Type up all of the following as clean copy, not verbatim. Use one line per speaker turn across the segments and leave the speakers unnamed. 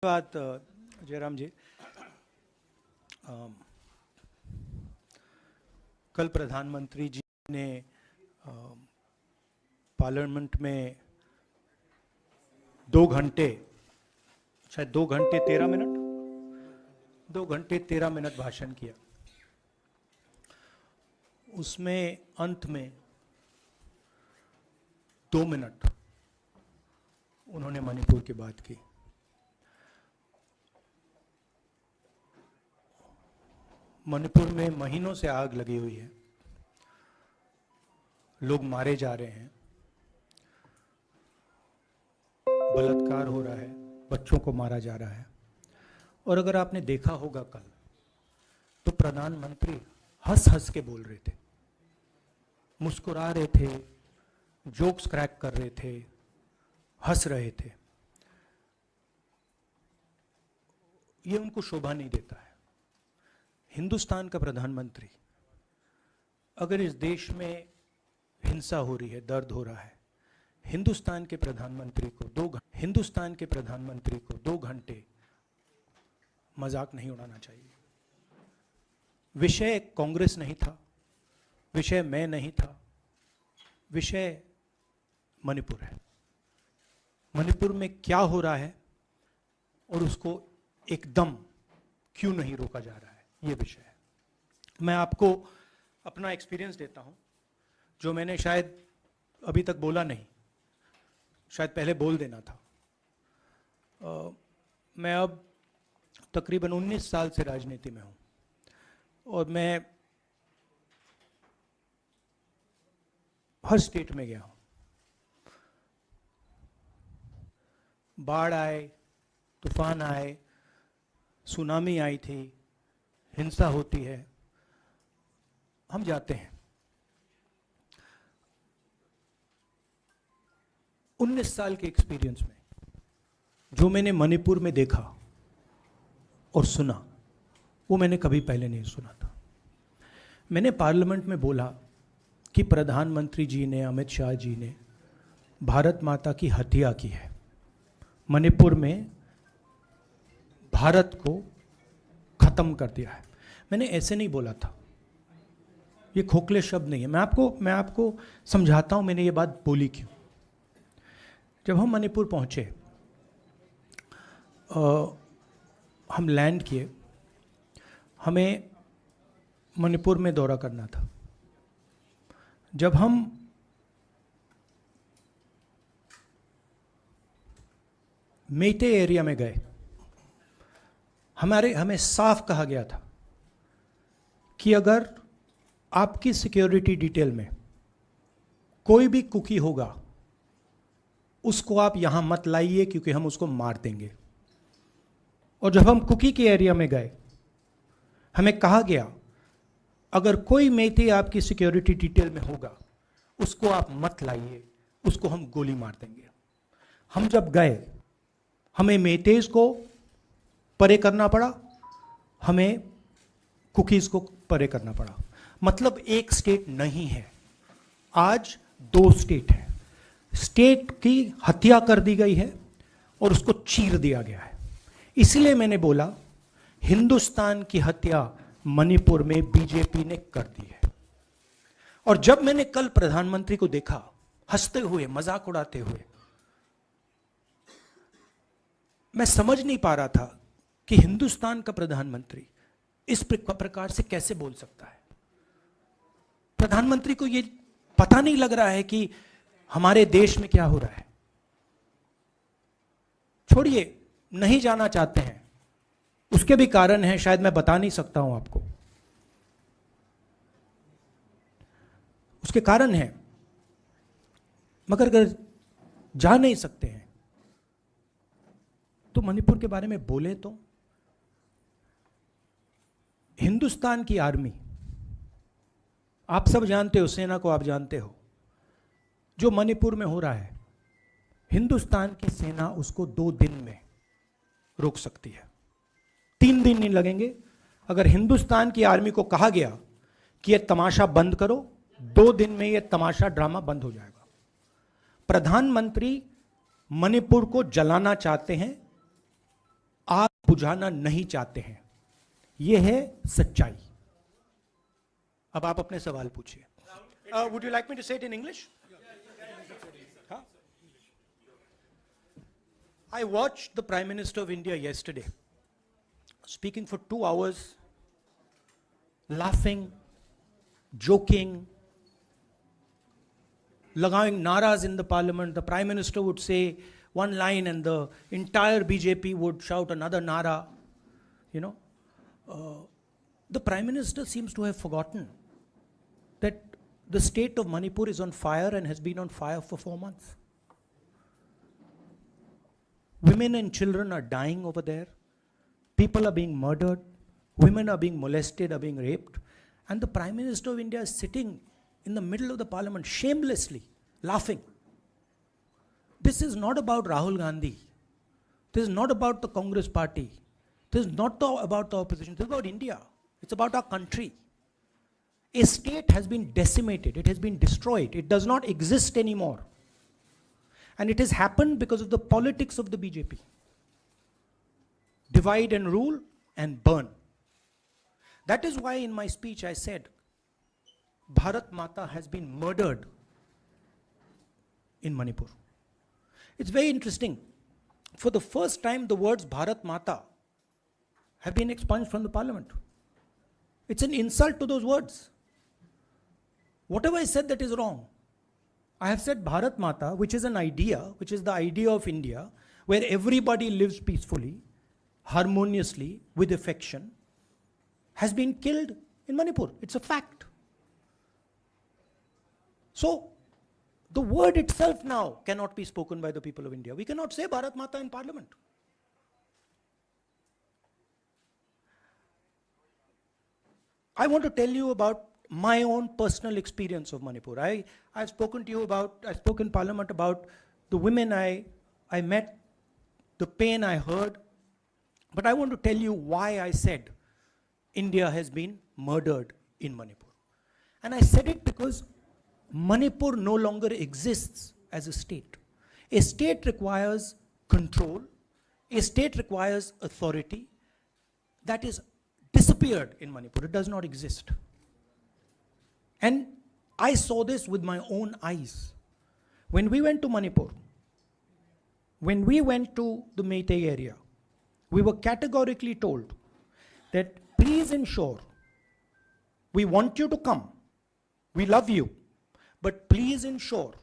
धन्यवाद जयराम जी। कल प्रधानमंत्री जी ने पार्लियामेंट में 2 घंटे, शायद 2 घंटे 13 मिनट भाषण किया। उसमें अंत में 2 मिनट उन्होंने मणिपुर की बात की। मणिपुर में महीनों से आग लगी हुई है, लोग मारे जा रहे हैं, बलात्कार हो रहा है, बच्चों को मारा जा रहा है। और अगर आपने देखा होगा कल, तो प्रधानमंत्री हंस हंस के बोल रहे थे, मुस्कुरा रहे थे, जोक्स क्रैक कर रहे थे, हंस रहे थे। ये उनको शोभा नहीं देता है। हिंदुस्तान का प्रधानमंत्री, अगर इस देश में हिंसा हो रही है, दर्द हो रहा है, हिंदुस्तान के प्रधानमंत्री को 2 घंटे मजाक नहीं उड़ाना चाहिए। विषय कांग्रेस नहीं था, विषय मैं नहीं था, विषय मणिपुर है। मणिपुर में क्या हो रहा है और उसको एकदम क्यों नहीं रोका जा रहा है, ये विषय है। मैं आपको अपना एक्सपीरियंस देता हूं, जो मैंने शायद अभी तक बोला नहीं, शायद पहले बोल देना था। मैं अब तकरीबन 19 साल से राजनीति में हूं और मैं हर स्टेट में गया हूं। बाढ़ आए, तूफान आए, सुनामी आई थी, हिंसा होती है, हम जाते हैं। 19 साल के एक्सपीरियंस में जो मैंने मणिपुर में देखा और सुना, वो मैंने कभी पहले नहीं सुना था। मैंने पार्लियामेंट में बोला कि प्रधानमंत्री जी ने, अमित शाह जी ने भारत माता की हत्या की है, मणिपुर में भारत को खत्म कर दिया है। मैंने ऐसे नहीं बोला था, ये खोखले शब्द नहीं है। मैं आपको समझाता हूं मैंने ये बात बोली क्यों। जब हम मणिपुर पहुंचे, हम लैंड किए, हमें मणिपुर में दौरा करना था। जब हम मेटे एरिया में गए, हमें साफ कहा गया था कि अगर आपकी सिक्योरिटी डिटेल में कोई भी कुकी होगा, उसको आप यहां मत लाइए क्योंकि हम उसको मार देंगे। और जब हम कुकी के एरिया में गए, हमें कहा गया अगर कोई मेटे आपकी सिक्योरिटी डिटेल में होगा, उसको आप मत लाइए, उसको हम गोली मार देंगे। हम जब गए, हमें मेटेज को परे करना पड़ा, हमें कुकीज को परे करना पड़ा। मतलब एक स्टेट नहीं है, आज 2 स्टेट है। स्टेट की हत्या कर दी गई है और उसको चीर दिया गया है। इसलिए मैंने बोला हिंदुस्तान की हत्या मणिपुर में बीजेपी ने कर दी है। और जब मैंने कल प्रधानमंत्री को देखा हंसते हुए, मजाक उड़ाते हुए, मैं समझ नहीं पा रहा था कि हिंदुस्तान का प्रधानमंत्री इस प्रकार से कैसे बोल सकता है। प्रधानमंत्री को ये पता नहीं लग रहा है कि हमारे देश में क्या हो रहा है। छोड़िए, नहीं जाना चाहते हैं, उसके भी कारण हैं, शायद मैं बता नहीं सकता हूं आपको, उसके कारण हैं। मगर अगर जा नहीं सकते हैं तो मणिपुर के बारे में बोले तो। हिंदुस्तान की आर्मी, आप सब जानते हो, सेना को आप जानते हो, जो मणिपुर में हो रहा है, हिंदुस्तान की सेना उसको 2 दिन में रोक सकती है, 3 दिन नहीं लगेंगे। अगर हिंदुस्तान की आर्मी को कहा गया कि यह तमाशा बंद करो, 2 दिन में यह तमाशा, ड्रामा बंद हो जाएगा। प्रधानमंत्री मणिपुर को जलाना चाहते हैं आग बुझाना नहीं चाहते हैं। यह है सच्चाई। अब आप अपने सवाल पूछिए। Would you like me to say it in English? I watched the Prime Minister of India yesterday speaking for 2 hours, laughing, joking, लगाing naras in the parliament. The Prime Minister would say one line and the entire BJP would shout another nara. You know, the Prime Minister seems to have forgotten that the state of Manipur is on fire and has been on fire for 4 months. Women and children are dying over there. People are being murdered. Women are being molested, are being raped. And the Prime Minister of India is sitting in the middle of the parliament, shamelessly laughing. This is not about Rahul Gandhi. This is not about the Congress party. This is not about the opposition. This is about India. It's about our country. A state has been decimated. It has been destroyed. It does not exist anymore. And it has happened because of the politics of the BJP. Divide and rule and burn. That is why in my speech I said, Bharat Mata has been murdered in Manipur. It's very interesting. For the first time, the words Bharat Mata have been expunged from the parliament. It's an insult to those words. Whatever I said that is wrong. I have said Bharat Mata, which is an idea, which is the idea of India, where everybody lives peacefully, harmoniously, with affection, has been killed in Manipur. It's a fact. So, the word itself now cannot be spoken by the people of India. We cannot say Bharat Mata in parliament. I want to tell you about my own personal experience of Manipur. I've spoken to you about, I spoke in parliament about the women I met, the pain I heard, but I want to tell you why I said India has been murdered in Manipur. And I said it because Manipur no longer exists as a state. A state requires control, a state requires authority. That is disappeared in Manipur. It does not exist. And I saw this with my own eyes. When we went to Manipur, when we went to the Meitei area, we were categorically told that please ensure, we want you to come, we love you, but please ensure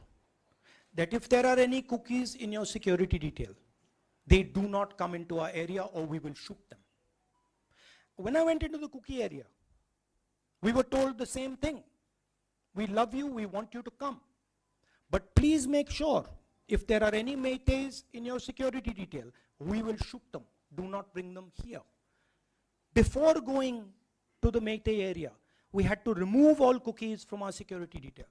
that if there are any cookies in your security detail, they do not come into our area or we will shoot them. When I went into the cookie area, we were told the same thing. We love you, we want you to come. But please make sure, if there are any Meiteis in your security detail, we will shoot them. Do not bring them here. Before going to the Meitei area, we had to remove all cookies from our security detail.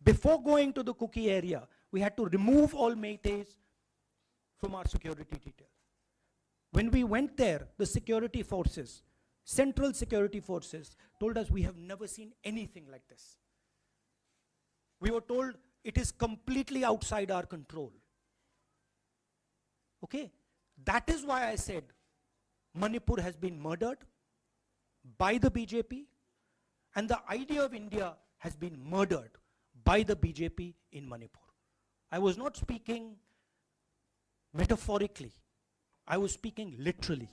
Before going to the cookie area, we had to remove all Meiteis from our security detail. When we went there, the security forces, central security forces, told us we have never seen anything like this. We were told it is completely outside our control. Okay? That is why I said Manipur has been murdered by the BJP and the idea of India has been murdered by the BJP in Manipur. I was not speaking metaphorically. I was speaking literally.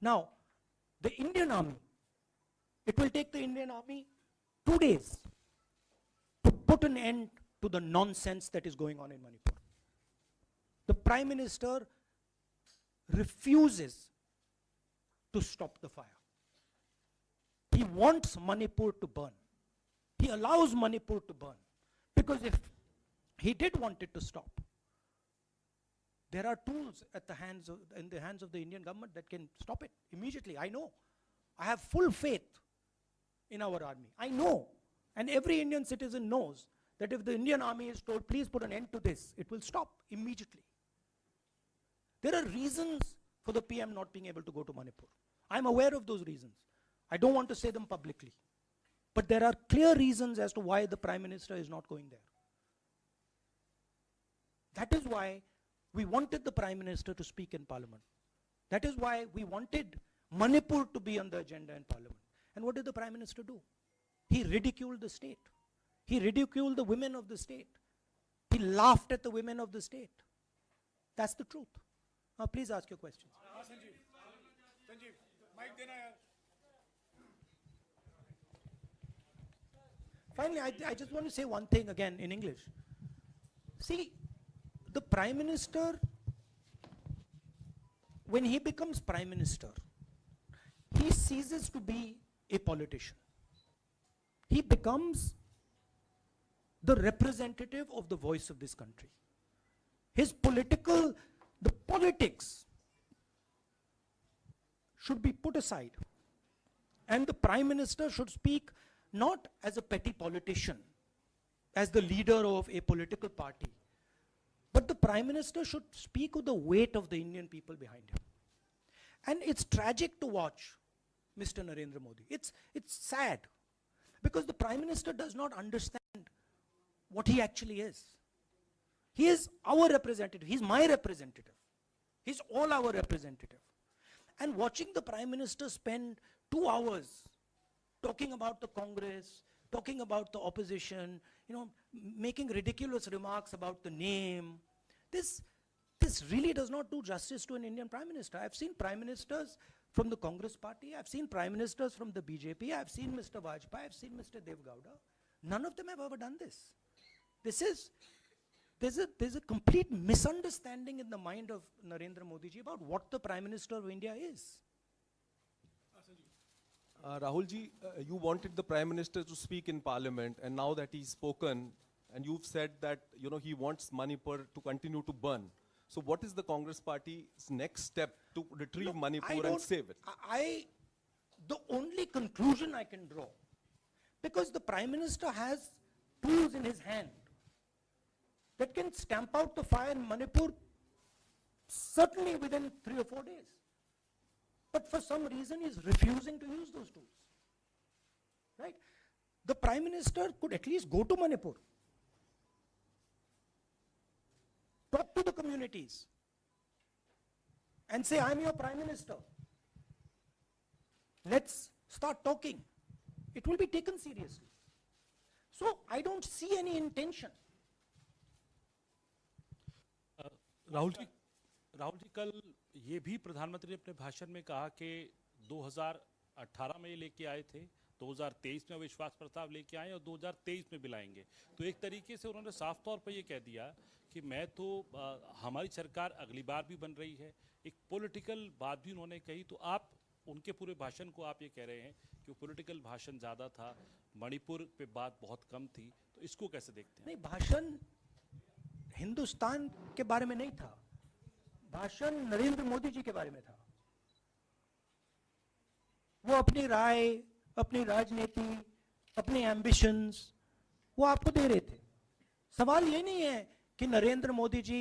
Now, the Indian army, it will take the Indian army 2 days to put an end to the nonsense that is going on in Manipur. The Prime Minister refuses to stop the fire. He wants Manipur to burn. He allows Manipur to burn. Because if he did want it to stop, there are tools in the hands of the Indian government that can stop it immediately. I know. I have full faith in our army. I know. And every Indian citizen knows that if the Indian army is told, please put an end to this, it will stop immediately. There are reasons for the PM not being able to go to Manipur. I'm aware of those reasons. I don't want to say them publicly. But there are clear reasons as to why the Prime Minister is not going there. That is why we wanted the Prime Minister to speak in Parliament. That is why we wanted Manipur to be on the agenda in Parliament. And what did the Prime Minister do? He ridiculed the state. He ridiculed the women of the state. He laughed at the women of the state. That's the truth. Now please ask your questions.
Sanjeev, mic dena yaar.
Finally, I just want to say one thing again in English. See, the Prime Minister, when he becomes Prime Minister, he ceases to be a politician. He becomes the representative of the voice of this country. His the politics should be put aside. And the Prime Minister should speak not as a petty politician, as the leader of a political party, but the Prime Minister should speak with the weight of the Indian people behind him. And it's tragic to watch Mr. Narendra Modi. It's sad, because the Prime Minister does not understand what he actually is. He is our representative. He's my representative. He's all our representative. And watching the Prime Minister spend 2 hours talking about the Congress, talking about the opposition, making ridiculous remarks about the name, this really does not do justice to an Indian Prime Minister. I've seen Prime Ministers from the Congress party, I've seen Prime Ministers from the BJP, I've seen Mr. Vajpayee, I've seen Mr. Dev Gowda. None of them have ever done this. There's a complete misunderstanding in the mind of Narendra Modi ji about what the Prime Minister of India is.
Rahul ji, you wanted the Prime Minister to speak in Parliament, and now that he's spoken, and you've said that he wants Manipur to continue to burn. So what is the Congress Party's next step to retrieve Manipur and save it?
The only conclusion I can draw, because the Prime Minister has tools in his hand that can stamp out the fire in Manipur certainly within 3 or 4 days. But for some reason he's refusing to use those tools. Right? The Prime Minister could at least go to Manipur, talk to the communities, and say, I'm your Prime Minister. Let's start talking. It will be taken seriously. So I don't see any intention.
Rahul ji, कल ये भी प्रधानमंत्री ने अपने भाषण में कहा कि 2018 में ये लेके आए थे, 2023 में विश्वास प्रस्ताव लेके आए और 2023 में भी लाएंगे। तो एक तरीके से उन्होंने साफ तौर पर ये कह दिया कि मैं तो हमारी सरकार अगली बार भी बन रही है। एक पॉलिटिकल बात भी उन्होंने कही। तो आप उनके पूरे भाषण को आप ये कह रहे हैं कि वो पॉलिटिकल भाषण ज़्यादा था, मणिपुर पे बात बहुत कम थी, तो इसको कैसे देखते हैं?
नहीं, भाषण हिंदुस्तान के बारे में नहीं था, भाषण नरेंद्र मोदी जी के बारे में था। वो अपनी राय, अपनी राजनीति, अपने एम्बिशंस वो आपको दे रहे थे। सवाल ये नहीं है कि नरेंद्र मोदी जी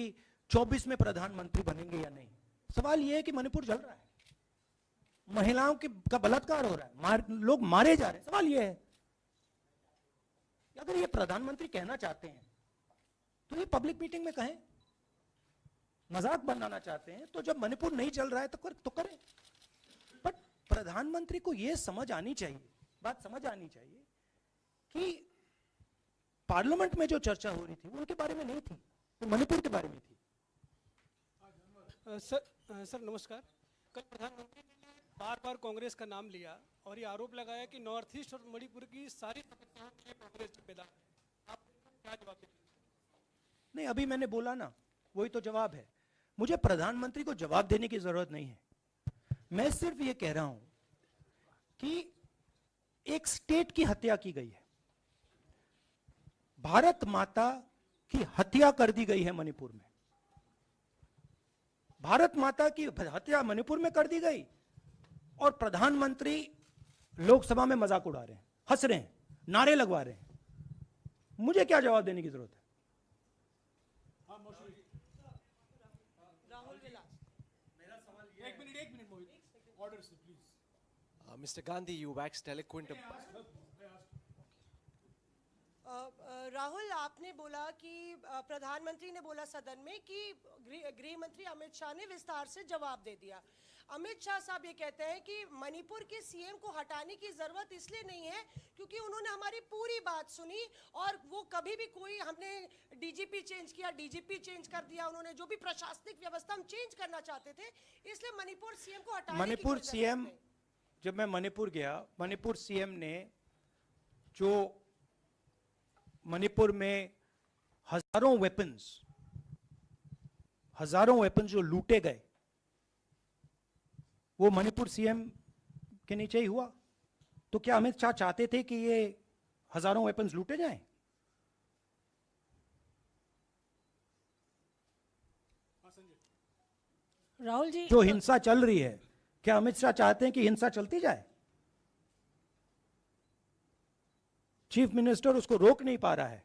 24 में प्रधानमंत्री बनेंगे या नहीं। सवाल ये है कि मणिपुर जल रहा है, महिलाओं का बलात्कार हो रहा है, लोग मारे जा रहे हैं। सवाल ये है, अगर ये प्रधानमंत्री कहना चाहते हैं तो ये पब्लिक मीटिंग में कहें। मजाक बनाना चाहते हैं तो जब मणिपुर नहीं चल रहा है तो करें। बट प्रधानमंत्री को ये समझ आनी चाहिए, बात समझ आनी चाहिए कि पार्लियामेंट में जो चर्चा हो रही थी वो उनके बारे में नहीं थी, वो मणिपुर के बारे में थी।
सर नमस्कार। कल प्रधानमंत्री ने बार-बार कांग्रेस का नाम लिया और ये आरोप लगाया कि नॉर्थ ईस्ट और मणिपुर की सारी समस्याओं के कांग्रेस जिम्मेदार है। आप क्या जवाब देंगे?
नहीं, अभी मैंने बोला ना, वही तो जवाब है। मुझे प्रधानमंत्री को जवाब देने की जरूरत नहीं है। मैं सिर्फ ये कह रहा हूं कि एक स्टेट की हत्या की गई है, भारत माता की हत्या कर दी गई है मणिपुर में। भारत माता की हत्या मणिपुर में कर दी गई और प्रधानमंत्री लोकसभा में मजाक उड़ा रहे हैं, हंस रहे हैं, नारे लगवा रहे हैं। मुझे क्या जवाब देने की जरूरत है?
Mr. Gandhi, you waxed eloquent.
Rahul, आपने बोला कि प्रधानमंत्री ने बोला सदन में कि गृह मंत्री अमित शाह ने विस्तार से जवाब दे दिया। अमित शाह साहब ये कहते हैं कि मणिपुर के सीएम को हटाने की जरूरत इसलिए नहीं है क्योंकि उन्होंने हमारी पूरी बात सुनी और वो कभी भी कोई हमने डीजीपी चेंज किया, डीजीपी चेंज कर दिया, उन्होंने जो भी प्रशासनिक व्यवस्था हम चेंज करना चाहते थे, इसलिए मणिपुर सीएम को हटाने की
मणिपुर
कोई जरूरत
सीएम,
नहीं।
जब मैं मणिपुर गया, मणिपुर सीएम ने जो मणिपुर में हजारों वेपन्स जो लूटे गए, वो मणिपुर सीएम के नीचे ही हुआ। तो क्या अमित शाह चाहते थे कि ये हजारों वेपन्स लूटे जाएं?
राहुल जी,
जो हिंसा चल रही है, क्या अमित शाह चाहते हैं कि हिंसा चलती जाए? चीफ मिनिस्टर उसको रोक नहीं पा रहा है।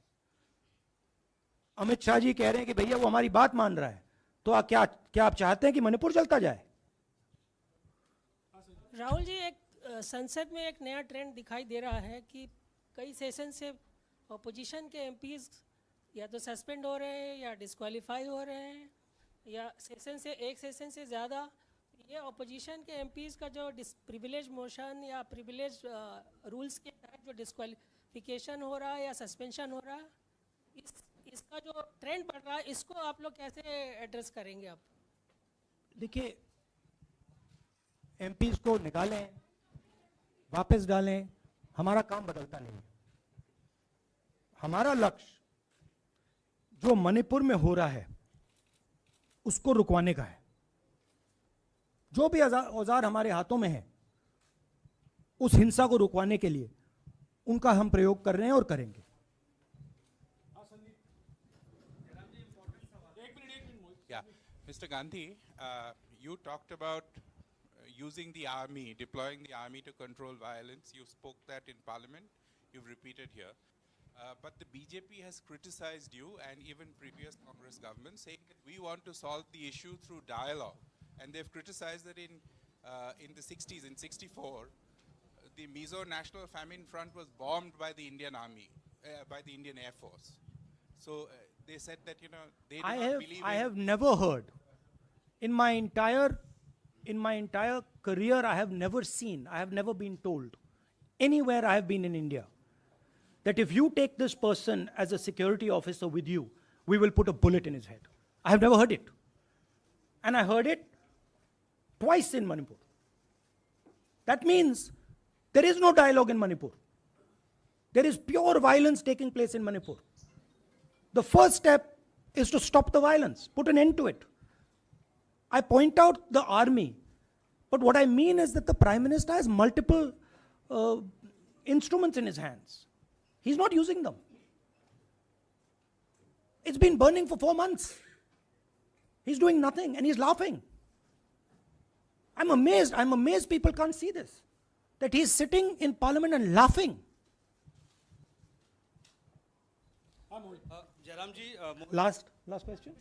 अमित शाह जी कह रहे हैं कि भैया वो हमारी बात मान रहा है, तो क्या आप चाहते हैं कि मणिपुर चलता जाए?
राहुल जी, एक संसद में एक नया ट्रेंड दिखाई दे रहा है कि कई सेशन से अपोजिशन के एमपीज या तो सस्पेंड हो रहे हैं या डिस्क्वालीफाई हो रहे हैं, या एक सेशन से ज़्यादा ये अपोजिशन के एमपीज का जो प्रिविलेज मोशन या प्रिविलेज रूल्स के तहत जो डिस्क्वालिफिकेशन हो रहा है या सस्पेंशन हो रहा है, इसका जो ट्रेंड बढ़ रहा है, इसको आप लोग कैसे एड्रेस करेंगे? आप
देखिए, एमपीज को निकालें, वापस डालें, हमारा काम बदलता नहीं है। हमारा लक्ष्य जो मणिपुर में हो रहा है उसको रुकवाने का है। जो भी औजार हमारे हाथों में है, उस हिंसा को रुकवाने के लिए उनका हम प्रयोग कर रहे हैं और करेंगे।
Yeah, Mr. Gandhi, you talked about using the army, deploying the army to control violence. You spoke that in Parliament. You've repeated here. But the BJP has criticized you and even previous Congress governments, saying that we want to solve the issue through dialogue. And they've criticized that in the 60s, in 64, the Mizo National Famine Front was bombed by the Indian Army, by the Indian Air Force. So they said that, you know, they do not believe
I have never heard in my entire career, I have never been told anywhere I have been in India that if you take this person as a security officer with you, we will put a bullet in his head. I have never heard it. And I heard it twice in Manipur. That means there is no dialogue in Manipur. There is pure violence taking place in Manipur. The first step is to stop the violence, put an end to it. I point out the army, but what I mean is that the Prime Minister has multiple instruments in his hands. He's not using them. It's been burning for 4 months. He's doing nothing and he's laughing. I'm amazed people can't see this. That he's sitting in parliament and laughing.
Jairam ji,
Last question.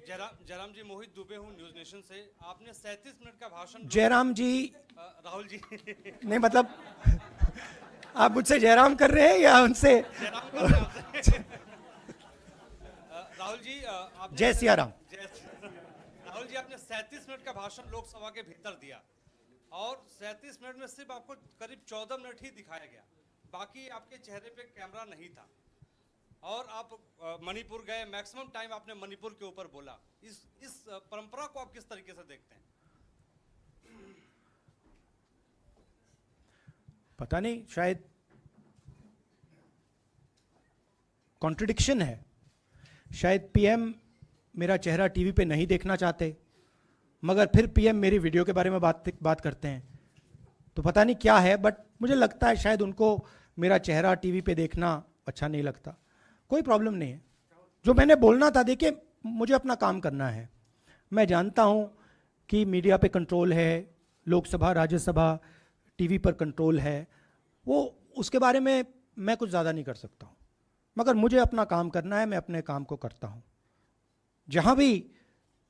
Jairam जी, मोहित दुबे हूँ news nation से। आपने 37 minute का भाषण
जयराम जी
राहुल जी
नहीं, मतलब आप मुझसे जयराम कर रहे हैं या उनसे
राहुल जी आपने
जय सिया राम।
राहुल जी, आपने 37 मिनट का भाषण लोकसभा के भीतर दिया और 37 मिनट में सिर्फ आपको करीब 14 मिनट ही दिखाया गया, बाकी आपके चेहरे पे कैमरा नहीं था और आप मणिपुर गए, मैक्सिमम टाइम आपने मणिपुर के ऊपर बोला। इस परंपरा को आप किस तरीके से देखते हैं?
पता नहीं, शायद कॉन्ट्रडिक्शन है। शायद पीएम मेरा चेहरा टीवी पे नहीं देखना चाहते, मगर फिर पीएम मेरी वीडियो के बारे में बात करते हैं, तो पता नहीं क्या है, बट मुझे लगता है शायद उनको मेरा चेहरा टीवी पे देखना अच्छा नहीं लगता। कोई प्रॉब्लम नहीं है। जो मैंने बोलना था, देखिए मुझे अपना काम करना है। मैं जानता हूं कि मीडिया पे कंट्रोल है, लोकसभा राज्यसभा टीवी पर कंट्रोल है, वो उसके बारे में मैं कुछ ज़्यादा नहीं कर सकता हूं, मगर मुझे अपना काम करना है, मैं अपने काम को करता हूं। जहां भी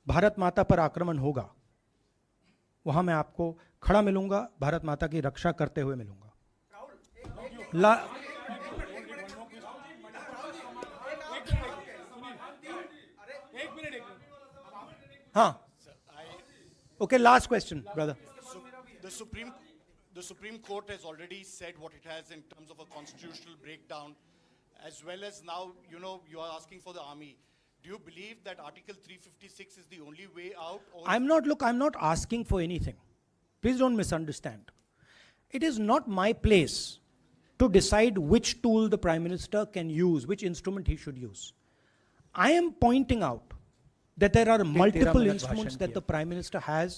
भारत माता पर आक्रमण होगा वहां मैं आपको खड़ा मिलूंगा, भारत माता की रक्षा करते हुए मिलूंगा। हाँ, Okay, last question, brother.
The Supreme Court has already said what it has in terms of a constitutional breakdown, as well as now, you are asking for the army. Do you believe that Article 356 is the only way out? Or
I'm not asking for anything. Please don't misunderstand. It is not my place to decide which tool the Prime Minister can use, which instrument he should use. I am pointing out that there are multiple instruments that the Prime Minister has